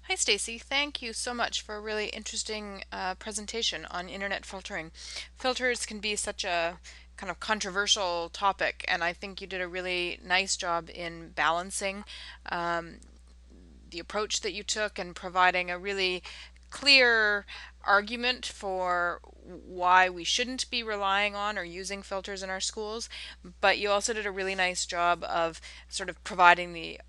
Hi, Stacey. Thank you so much for a really interesting presentation on internet filtering. Filters can be such a kind of controversial topic, and I think you did a really nice job in balancing um, the approach that you took and providing a really clear argument for why we shouldn't be relying on or using filters in our schools, but you also did a really nice job of sort of providing the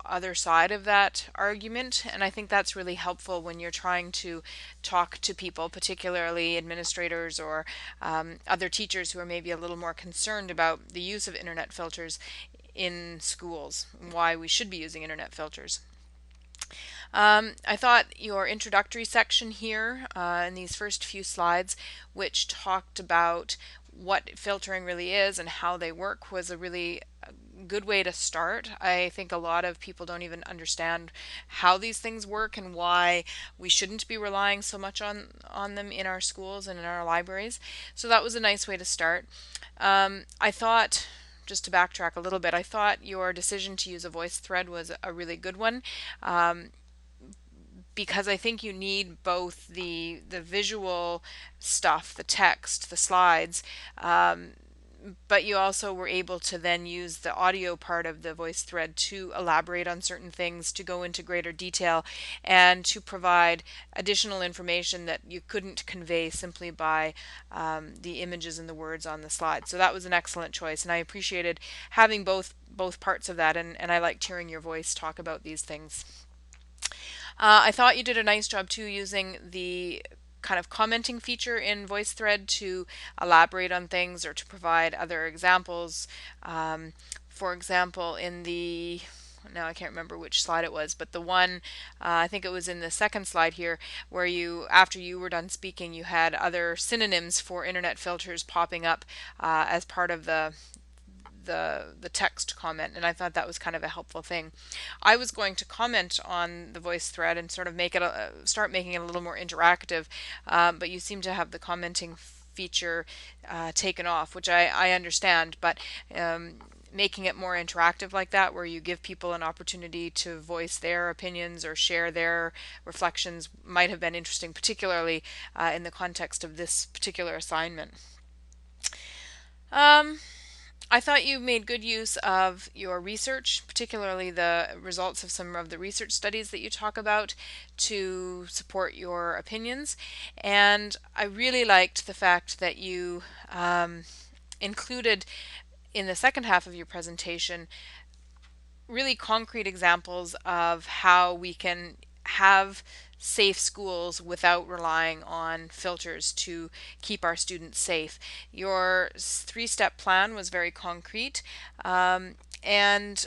other side of that argument. And I think that's really helpful when you're trying to talk to people, particularly administrators or other teachers who are maybe a little more concerned about the use of internet filters in schools, and why we should be using internet filters. I thought your introductory section here in these first few slides, which talked about what filtering really is and how they work, was a really good way to start. I think a lot of people don't even understand how these things work and why we shouldn't be relying so much on them in our schools and in our libraries. So that was a nice way to start. I thought, just to backtrack a little bit, I thought your decision to use a voice thread was a really good one. Because I think you need both the visual stuff, the text, the slides, but you also were able to then use the audio part of the voice thread to elaborate on certain things, to go into greater detail, and to provide additional information that you couldn't convey simply by the images and the words on the slide. So that was an excellent choice, and I appreciated having both parts of that, and I liked hearing your voice talk about these things. I thought you did a nice job too using the kind of commenting feature in VoiceThread to elaborate on things or to provide other examples. For example, in the now I can't remember which slide it was, but the one I think it was in the second slide here, where you, after you were done speaking, you had other synonyms for internet filters popping up as part of the text comment, and I thought that was kind of a helpful thing. I was going to comment on the voice thread and sort of make it start making it a little more interactive, but you seem to have the commenting feature taken off, which I understand, but making it more interactive like that, where you give people an opportunity to voice their opinions or share their reflections, might have been interesting, particularly in the context of this particular assignment. Um, I thought you made good use of your research, particularly the results of some of the research studies that you talk about, to support your opinions. And I really liked the fact that you included in the second half of your presentation really concrete examples of how we can have safe schools without relying on filters to keep our students safe. Your three-step plan was very concrete, and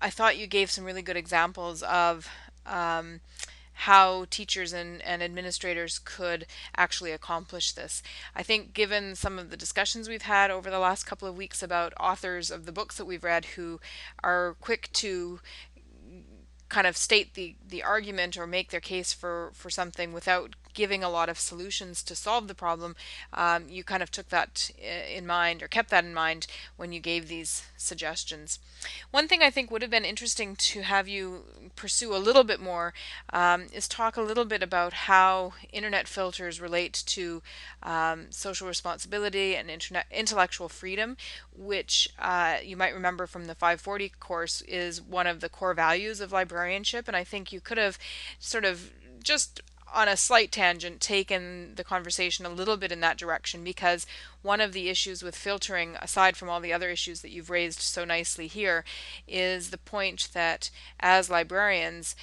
I thought you gave some really good examples of how teachers and administrators could actually accomplish this. I think given some of the discussions we've had over the last couple of weeks about authors of the books that we've read who are quick to kind of state the argument or make their case for something without giving a lot of solutions to solve the problem, you kind of took that in mind or kept that in mind when you gave these suggestions. One thing I think would have been interesting to have you pursue a little bit more is talk a little bit about how internet filters relate to social responsibility and internet intellectual freedom, which you might remember from the 540 course is one of the core values of librarianship. And I think you could have sort of just on a slight tangent taken the conversation a little bit in that direction, because one of the issues with filtering, aside from all the other issues that you've raised so nicely here, is the point that as librarians,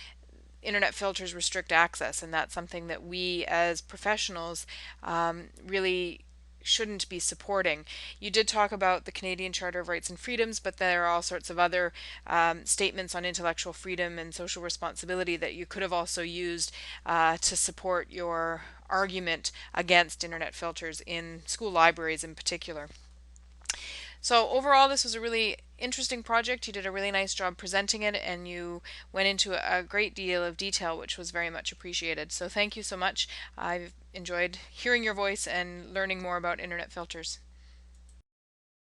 internet filters restrict access, and that's something that we as professionals really shouldn't be supporting. You did talk about the Canadian Charter of Rights and Freedoms, but there are all sorts of other statements on intellectual freedom and social responsibility that you could have also used to support your argument against internet filters in school libraries in particular. So overall, this was a really interesting project. You did a really nice job presenting it, and you went into a great deal of detail, which was very much appreciated. So thank you so much. I've enjoyed hearing your voice and learning more about internet filters.